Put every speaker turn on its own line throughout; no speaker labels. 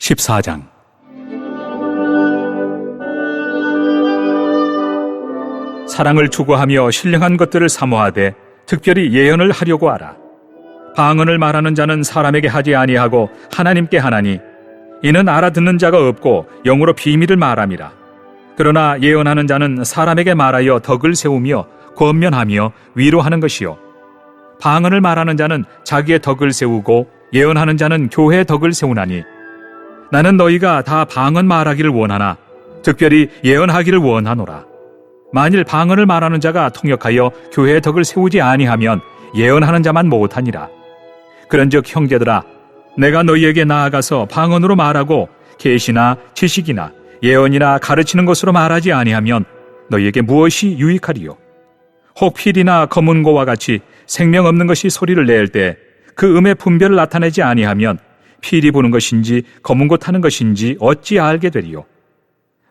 14장. 사랑을 추구하며 신령한 것들을 사모하되 특별히 예언을 하려고 하라. 방언을 말하는 자는 사람에게 하지 아니하고 하나님께 하나니 이는 알아듣는 자가 없고 영으로 비밀을 말함이라. 그러나 예언하는 자는 사람에게 말하여 덕을 세우며 권면하며 위로하는 것이요, 방언을 말하는 자는 자기의 덕을 세우고 예언하는 자는 교회의 덕을 세우나니 나는 너희가 다 방언 말하기를 원하나 특별히 예언하기를 원하노라. 만일 방언을 말하는 자가 통역하여 교회의 덕을 세우지 아니하면 예언하는 자만 못하니라. 그런즉 형제들아, 내가 너희에게 나아가서 방언으로 말하고 계시나 지식이나 예언이나 가르치는 것으로 말하지 아니하면 너희에게 무엇이 유익하리요? 혹 필이나 검은고와 같이 생명 없는 것이 소리를 낼 때 그 음의 분별을 나타내지 아니하면 필이 부는 것인지 검은고 타는 것인지 어찌 알게 되리요?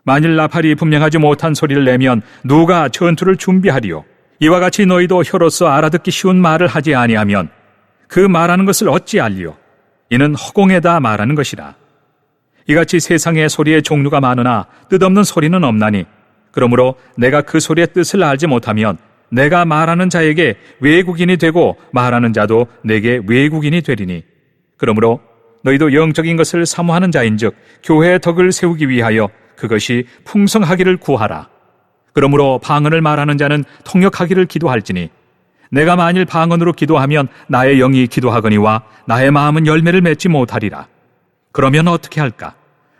만일 나팔이 분명하지 못한 소리를 내면 누가 전투를 준비하리요? 이와 같이 너희도 혀로서 알아듣기 쉬운 말을 하지 아니하면 그 말하는 것을 어찌 알리요? 이는 허공에다 말하는 것이라. 이같이 세상에 소리의 종류가 많으나 뜻없는 소리는 없나니 그러므로 내가 그 소리의 뜻을 알지 못하면 내가 말하는 자에게 외국인이 되고 말하는 자도 내게 외국인이 되리니, 그러므로 너희도 영적인 것을 사모하는 자인즉 교회의 덕을 세우기 위하여 그것이 풍성하기를 구하라. 그러므로 방언을 말하는 자는 통역하기를 기도할지니 내가 만일 방언으로 기도하면 나의 영이 기도하거니와 나의 마음은 열매를 맺지 못하리라. 그러면 어떻게 할까?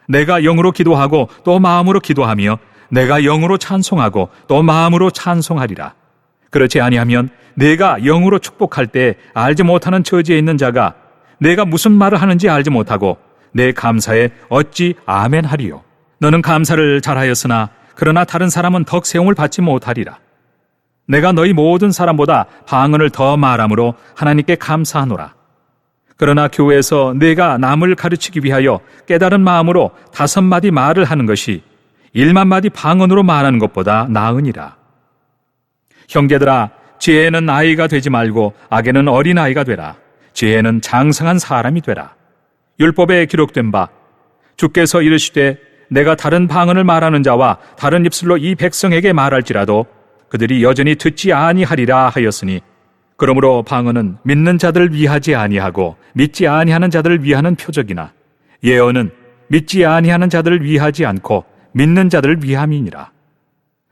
내가 영으로 기도하고 또 마음으로 기도하며 내가 영으로 찬송하고 또 마음으로 찬송하리라. 그렇지 아니하면 내가 영으로 축복할 때 알지 못하는 처지에 있는 자가 내가 무슨 말을 하는지 알지 못하고 내 감사에 어찌 아멘 하리요? 너는 감사를 잘하였으나 그러나 다른 사람은 덕 세움을 받지 못하리라. 내가 너희 모든 사람보다 방언을 더 말함으로 하나님께 감사하노라. 그러나 교회에서 내가 남을 가르치기 위하여 깨달은 마음으로 5마디 말을 하는 것이 1만마디 방언으로 말하는 것보다 나으니라. 형제들아, 지혜는 아이가 되지 말고 악에는 어린아이가 되라. 지혜는 장성한 사람이 되라. 율법에 기록된 바 주께서 이르시되 내가 다른 방언을 말하는 자와 다른 입술로 이 백성에게 말할지라도 그들이 여전히 듣지 아니하리라 하였으니, 그러므로 방언은 믿는 자들을 위하지 아니하고 믿지 아니하는 자들을 위하는 표적이나 예언은 믿지 아니하는 자들을 위하지 않고 믿는 자들을 위함이니라.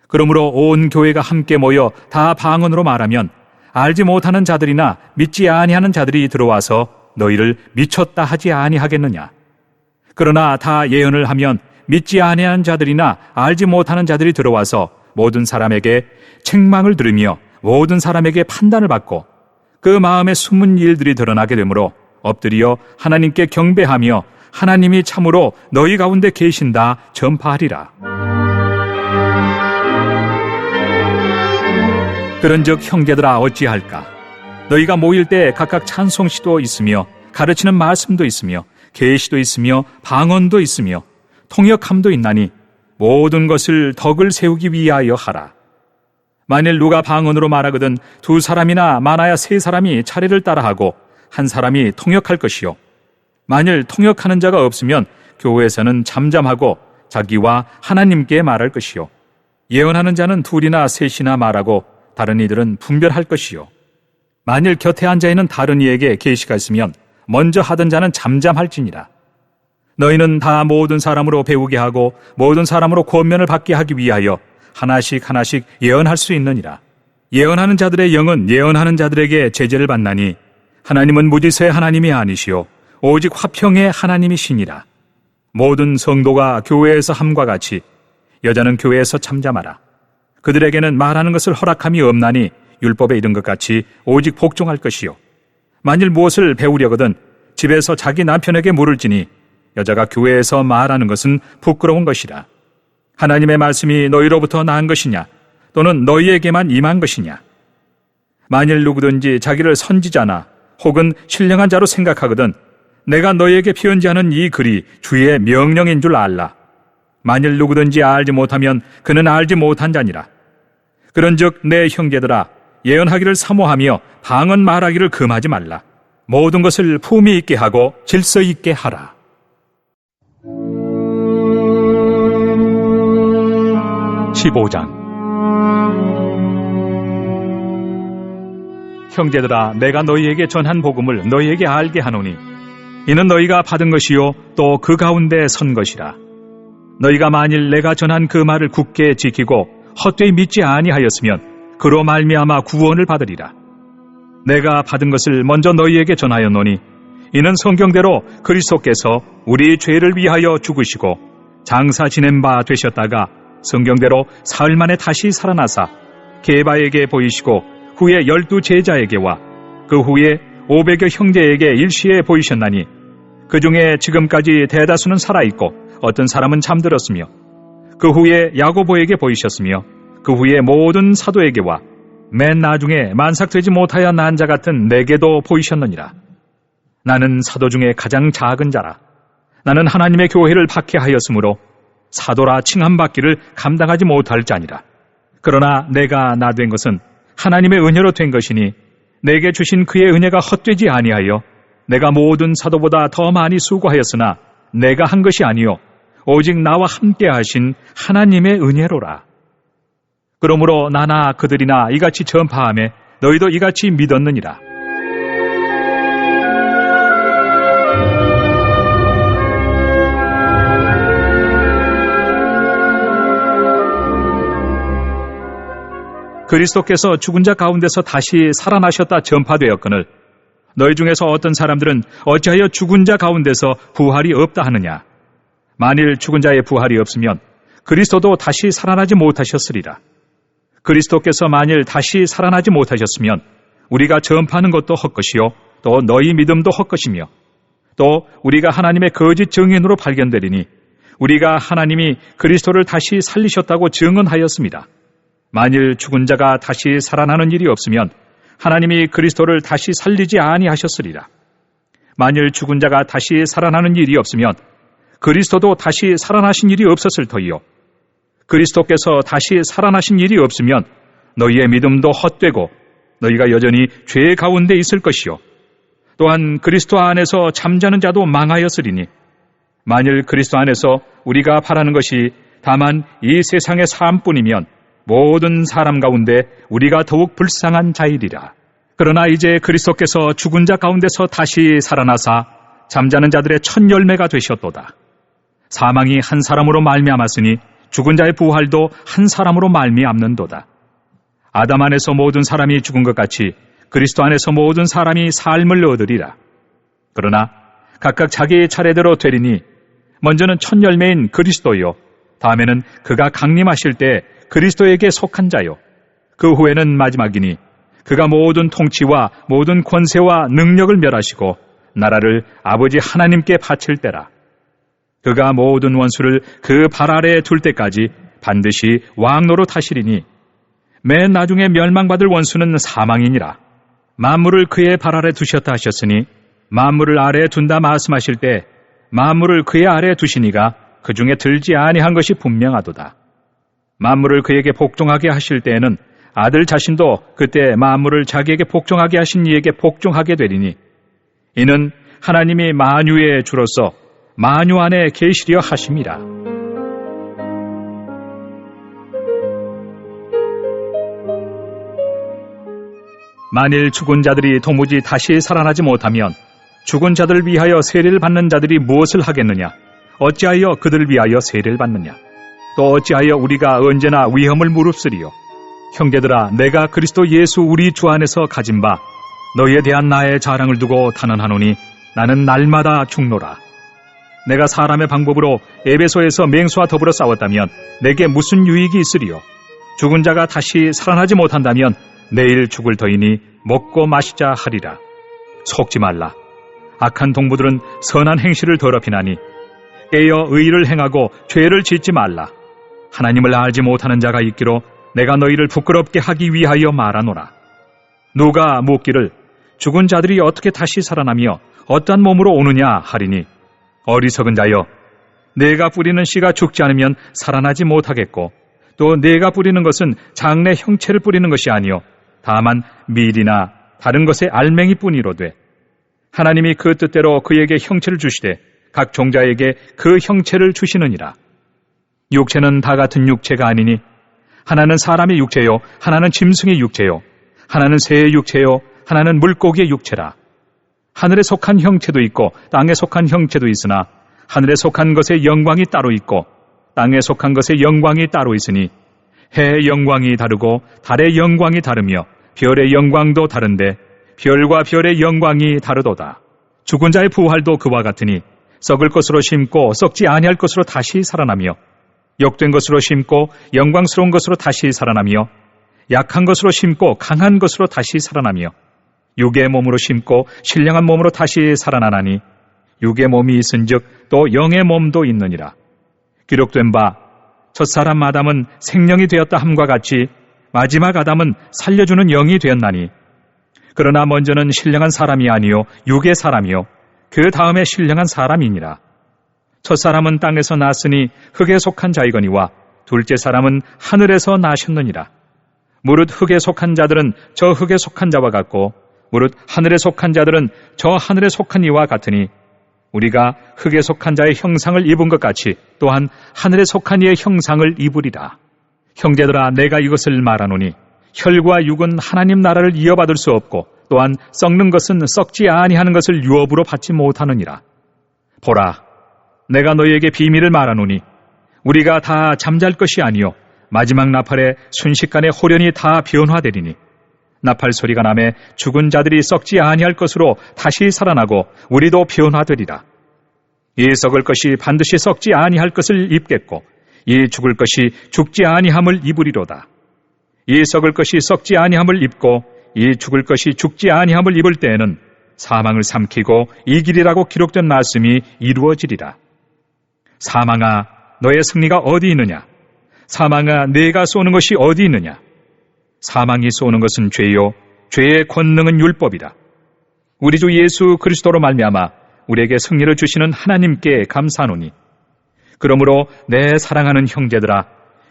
그러므로 온 교회가 함께 모여 다 방언으로 말하면 알지 못하는 자들이나 믿지 아니하는 자들이 들어와서 너희를 미쳤다 하지 아니하겠느냐? 그러나 다 예언을 하면 믿지 아니하는 자들이나 알지 못하는 자들이 들어와서 모든 사람에게 책망을 들으며 모든 사람에게 판단을 받고 그 마음에 숨은 일들이 드러나게 되므로 엎드려 하나님께 경배하며 하나님이 참으로 너희 가운데 계신다 전파하리라. 그런즉 형제들아, 어찌할까? 너희가 모일 때 각각 찬송시도 있으며 가르치는 말씀도 있으며 계시도 있으며 방언도 있으며 통역함도 있나니 모든 것을 덕을 세우기 위하여 하라. 만일 누가 방언으로 말하거든 2사람이나 많아야 3사람이 차례를 따라하고 1사람이 통역할 것이요, 만일 통역하는 자가 없으면 교회에서는 잠잠하고 자기와 하나님께 말할 것이요, 예언하는 자는 2이나 3이나 말하고 다른 이들은 분별할 것이요, 만일 곁에 앉아있는 다른 이에게 계시가 있으면 먼저 하던 자는 잠잠할지니라. 너희는 다 모든 사람으로 배우게 하고 모든 사람으로 권면을 받게 하기 위하여 하나씩 하나씩 예언할 수 있느니라. 예언하는 자들의 영은 예언하는 자들에게 제재를 받나니 하나님은 무지서의 하나님이 아니시오 오직 화평의 하나님이시니라. 모든 성도가 교회에서 함과 같이 여자는 교회에서 잠잠하라. 그들에게는 말하는 것을 허락함이 없나니 율법에 이른 것 같이 오직 복종할 것이요, 만일 무엇을 배우려거든 집에서 자기 남편에게 물을지니 여자가 교회에서 말하는 것은 부끄러운 것이라. 하나님의 말씀이 너희로부터 나은 것이냐 또는 너희에게만 임한 것이냐? 만일 누구든지 자기를 선지자나 혹은 신령한 자로 생각하거든 내가 너희에게 편지하는 이 글이 주의 명령인 줄 알라. 만일 누구든지 알지 못하면 그는 알지 못한 자니라. 그런즉 내 형제들아, 예언하기를 사모하며 방언 말하기를 금하지 말라. 모든 것을 품위 있게 하고 질서 있게 하라. 15장. 형제들아, 내가 너희에게 전한 복음을 너희에게 알게 하노니 이는 너희가 받은 것이요 또 그 가운데 선 것이라. 너희가 만일 내가 전한 그 말을 굳게 지키고 헛되이 믿지 아니하였으면 그로 말미암아 구원을 받으리라. 내가 받은 것을 먼저 너희에게 전하였노니 이는 성경대로 그리스도께서 우리 죄를 위하여 죽으시고 장사 지낸 바 되셨다가 성경대로 사흘 만에 다시 살아나사 게바에게 보이시고 후에 12 제자에게와 그 후에 500여 형제에게 일시에 보이셨나니 그 중에 지금까지 대다수는 살아있고 어떤 사람은 잠들었으며 그 후에 야고보에게 보이셨으며 그 후에 모든 사도에게와 맨 나중에 만삭되지 못하여 난 자 같은 내게도 보이셨느니라. 나는 사도 중에 가장 작은 자라. 나는 하나님의 교회를 박해하였으므로 사도라 칭함받기를 감당하지 못할 자니라. 그러나 내가 나 된 것은 하나님의 은혜로 된 것이니 내게 주신 그의 은혜가 헛되지 아니하여 내가 모든 사도보다 더 많이 수고하였으나 내가 한 것이 아니요 오직 나와 함께 하신 하나님의 은혜로라. 그러므로 나나 그들이나 이같이 전파하며 너희도 이같이 믿었느니라. 그리스도께서 죽은 자 가운데서 다시 살아나셨다 전파되었거늘 너희 중에서 어떤 사람들은 어찌하여 죽은 자 가운데서 부활이 없다 하느냐. 만일 죽은 자의 부활이 없으면 그리스도도 다시 살아나지 못하셨으리라. 그리스도께서 만일 다시 살아나지 못하셨으면 우리가 전파하는 것도 헛것이요 또 너희 믿음도 헛것이며 또 우리가 하나님의 거짓 증인으로 발견되리니 우리가 하나님이 그리스도를 다시 살리셨다고 증언하였습니다. 만일 죽은 자가 다시 살아나는 일이 없으면 하나님이 그리스도를 다시 살리지 아니하셨으리라. 만일 죽은 자가 다시 살아나는 일이 없으면 그리스도도 다시 살아나신 일이 없었을 터이요 그리스도께서 다시 살아나신 일이 없으면 너희의 믿음도 헛되고 너희가 여전히 죄 가운데 있을 것이요 또한 그리스도 안에서 잠자는 자도 망하였으리니 만일 그리스도 안에서 우리가 바라는 것이 다만 이 세상의 삶뿐이면 모든 사람 가운데 우리가 더욱 불쌍한 자이리라. 그러나 이제 그리스도께서 죽은 자 가운데서 다시 살아나사 잠자는 자들의 첫 열매가 되셨도다. 사망이 한 사람으로 말미암았으니 죽은 자의 부활도 한 사람으로 말미암는도다. 아담 안에서 모든 사람이 죽은 것 같이 그리스도 안에서 모든 사람이 삶을 얻으리라. 그러나 각각 자기의 차례대로 되리니 먼저는 첫 열매인 그리스도요 다음에는 그가 강림하실 때 그리스도에게 속한 자요 그 후에는 마지막이니 그가 모든 통치와 모든 권세와 능력을 멸하시고 나라를 아버지 하나님께 바칠 때라. 그가 모든 원수를 그 발 아래에 둘 때까지 반드시 왕 노릇하시리니 맨 나중에 멸망받을 원수는 사망이니라. 만물을 그의 발 아래 두셨다 하셨으니 만물을 아래에 둔다 말씀하실 때 만물을 그의 아래에 두시니가 그 중에 들지 아니한 것이 분명하도다. 만물을 그에게 복종하게 하실 때에는 아들 자신도 그때 만물을 자기에게 복종하게 하신 이에게 복종하게 되리니 이는 하나님이 만유의 주로서 만유 안에 계시려 하심이라. 만일 죽은 자들이 도무지 다시 살아나지 못하면 죽은 자들을 위하여 세례를 받는 자들이 무엇을 하겠느냐? 어찌하여 그들을 위하여 세례를 받느냐? 또 어찌하여 우리가 언제나 위험을 무릅쓰리요? 형제들아, 내가 그리스도 예수 우리 주 안에서 가진 바 너희에 대한 나의 자랑을 두고 단언하노니 나는 날마다 죽노라. 내가 사람의 방법으로 에베소에서 맹수와 더불어 싸웠다면 내게 무슨 유익이 있으리요? 죽은 자가 다시 살아나지 못한다면 내일 죽을 터이니 먹고 마시자 하리라. 속지 말라. 악한 동무들은 선한 행실을 더럽히나니 깨어 의를 행하고 죄를 짓지 말라. 하나님을 알지 못하는 자가 있기로 내가 너희를 부끄럽게 하기 위하여 말하노라. 누가 묻기를 죽은 자들이 어떻게 다시 살아나며 어떠한 몸으로 오느냐 하리니 어리석은 자여, 내가 뿌리는 씨가 죽지 않으면 살아나지 못하겠고 또 내가 뿌리는 것은 장래 형체를 뿌리는 것이 아니요 다만 밀이나 다른 것의 알맹이뿐이로되 하나님이 그 뜻대로 그에게 형체를 주시되 각 종자에게 그 형체를 주시느니라. 육체는 다 같은 육체가 아니니 하나는 사람의 육체요, 하나는 짐승의 육체요, 하나는 새의 육체요, 하나는 물고기의 육체라. 하늘에 속한 형체도 있고 땅에 속한 형체도 있으나 하늘에 속한 것의 영광이 따로 있고 땅에 속한 것의 영광이 따로 있으니 해의 영광이 다르고 달의 영광이 다르며 별의 영광도 다른데 별과 별의 영광이 다르도다. 죽은 자의 부활도 그와 같으니 썩을 것으로 심고 썩지 아니할 것으로 다시 살아나며 욕된 것으로 심고 영광스러운 것으로 다시 살아나며 약한 것으로 심고 강한 것으로 다시 살아나며 육의 몸으로 심고 신령한 몸으로 다시 살아나나니 육의 몸이 있은즉 또 영의 몸도 있느니라. 기록된 바 첫사람 아담은 생령이 되었다 함과 같이 마지막 아담은 살려주는 영이 되었나니 그러나 먼저는 신령한 사람이 아니요 육의 사람이요 그 다음에 신령한 사람이니라. 첫사람은 땅에서 났으니 흙에 속한 자이거니와 둘째 사람은 하늘에서 나셨느니라. 무릇 흙에 속한 자들은 저 흙에 속한 자와 같고 무릇 하늘에 속한 자들은 저 하늘에 속한 이와 같으니 우리가 흙에 속한 자의 형상을 입은 것 같이 또한 하늘에 속한 이의 형상을 입으리라. 형제들아, 내가 이것을 말하노니 혈과 육은 하나님 나라를 이어받을 수 없고 또한 썩는 것은 썩지 아니하는 것을 유업으로 받지 못하느니라. 보라, 내가 너희에게 비밀을 말하노니 우리가 다 잠잘 것이 아니요 마지막 나팔에 순식간에 호련히 다 변화되리니 나팔 소리가 나매 죽은 자들이 썩지 아니할 것으로 다시 살아나고 우리도 변화되리라. 이 썩을 것이 반드시 썩지 아니할 것을 입겠고 이 죽을 것이 죽지 아니함을 입으리로다. 이 썩을 것이 썩지 아니함을 입고 이 죽을 것이 죽지 아니함을 입을 때에는 사망을 삼키고 이기리라고 기록된 말씀이 이루어지리라. 사망아, 너의 승리가 어디 있느냐? 사망아, 네가 쏘는 것이 어디 있느냐? 사망이 쏘는 것은 죄요, 죄의 권능은 율법이라. 우리 주 예수 그리스도로 말미암아 우리에게 승리를 주시는 하나님께 감사하노니 그러므로 내 사랑하는 형제들아,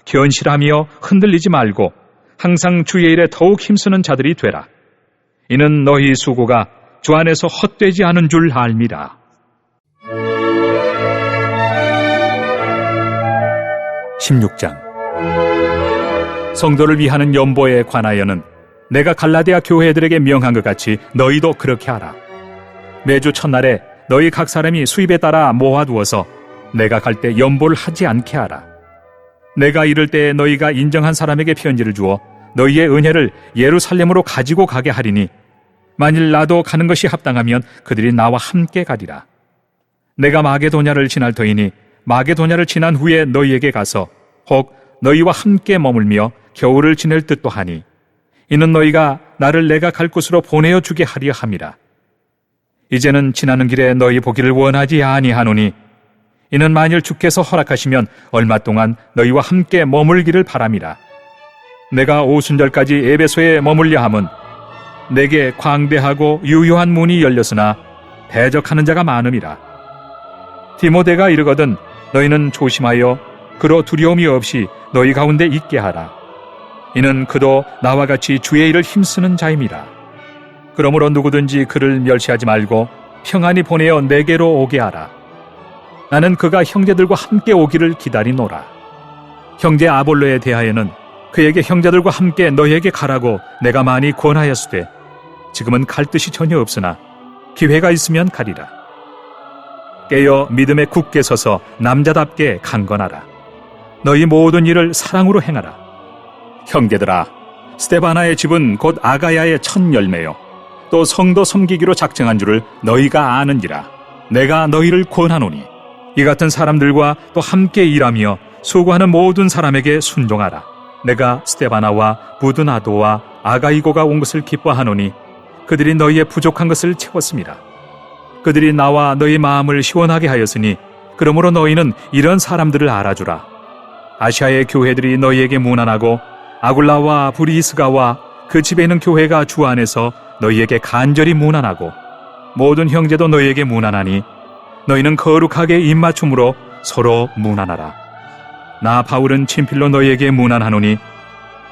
견실하며 흔들리지 말고 항상 주의 일에 더욱 힘쓰는 자들이 되라. 이는 너희 수고가 주 안에서 헛되지 않은 줄 알미라. (16장) 성도를 위하는 연보에 관하여는 내가 갈라디아 교회들에게 명한 것 같이 너희도 그렇게 하라. 매주 첫날에 너희 각 사람이 수입에 따라 모아두어서 내가 갈 때 연보를 하지 않게 하라. 내가 이를 때 너희가 인정한 사람에게 편지를 주어 너희의 은혜를 예루살렘으로 가지고 가게 하리니 만일 나도 가는 것이 합당하면 그들이 나와 함께 가리라. 내가 마게도냐를 지날 터이니 마게도냐를 지난 후에 너희에게 가서 혹 너희와 함께 머물며 겨울을 지낼 듯도 하니 이는 너희가 나를 내가 갈 곳으로 보내어 주게 하려 함이라. 이제는 지나는 길에 너희 보기를 원하지 아니하노니 이는 만일 주께서 허락하시면 얼마 동안 너희와 함께 머물기를 바람이라. 내가 오순절까지 에베소에 머물려 함은 내게 광대하고 유효한 문이 열렸으나 대적하는 자가 많음이라. 디모데가 이르거든 너희는 조심하여 그로 두려움이 없이 너희 가운데 있게 하라. 이는 그도 나와 같이 주의 일을 힘쓰는 자임이라. 그러므로 누구든지 그를 멸시하지 말고 평안히 보내어 내게로 오게 하라. 나는 그가 형제들과 함께 오기를 기다리노라. 형제 아볼로에 대하여는 그에게 형제들과 함께 너희에게 가라고 내가 많이 권하였으되 지금은 갈 뜻이 전혀 없으나 기회가 있으면 가리라. 깨어 믿음에 굳게 서서 남자답게 강건하라. 너희 모든 일을 사랑으로 행하라. 형제들아, 스데바나의 집은 곧 아가야의 첫 열매요 또 성도 섬기기로 작정한 줄을 너희가 아는지라. 내가 너희를 권하노니 이 같은 사람들과 또 함께 일하며 수고하는 모든 사람에게 순종하라. 내가 스데바나와 부드나도와 아가이고가 온 것을 기뻐하노니 그들이 너희의 부족한 것을 채웠습니다. 그들이 나와 너희 마음을 시원하게 하였으니 그러므로 너희는 이런 사람들을 알아주라. 아시아의 교회들이 너희에게 무난하고 아굴라와 브리스가와 그 집에 있는 교회가 주 안에서 너희에게 간절히 무난하고 모든 형제도 너희에게 무난하니 너희는 거룩하게 입맞춤으로 서로 무난하라. 나 바울은 친필로 너희에게 무난하노니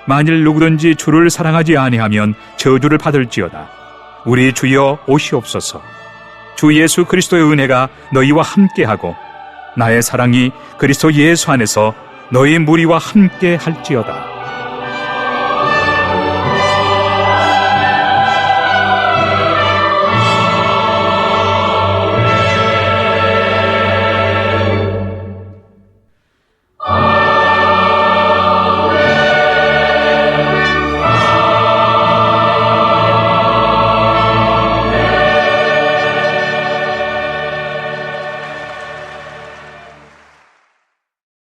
만일 누구든지 주를 사랑하지 아니하면 저주를 받을지어다. 우리 주여 오시옵소서. 주 예수 그리스도의 은혜가 너희와 함께하고 나의 사랑이 그리스도 예수 안에서 너희 무리와 함께 할지어다.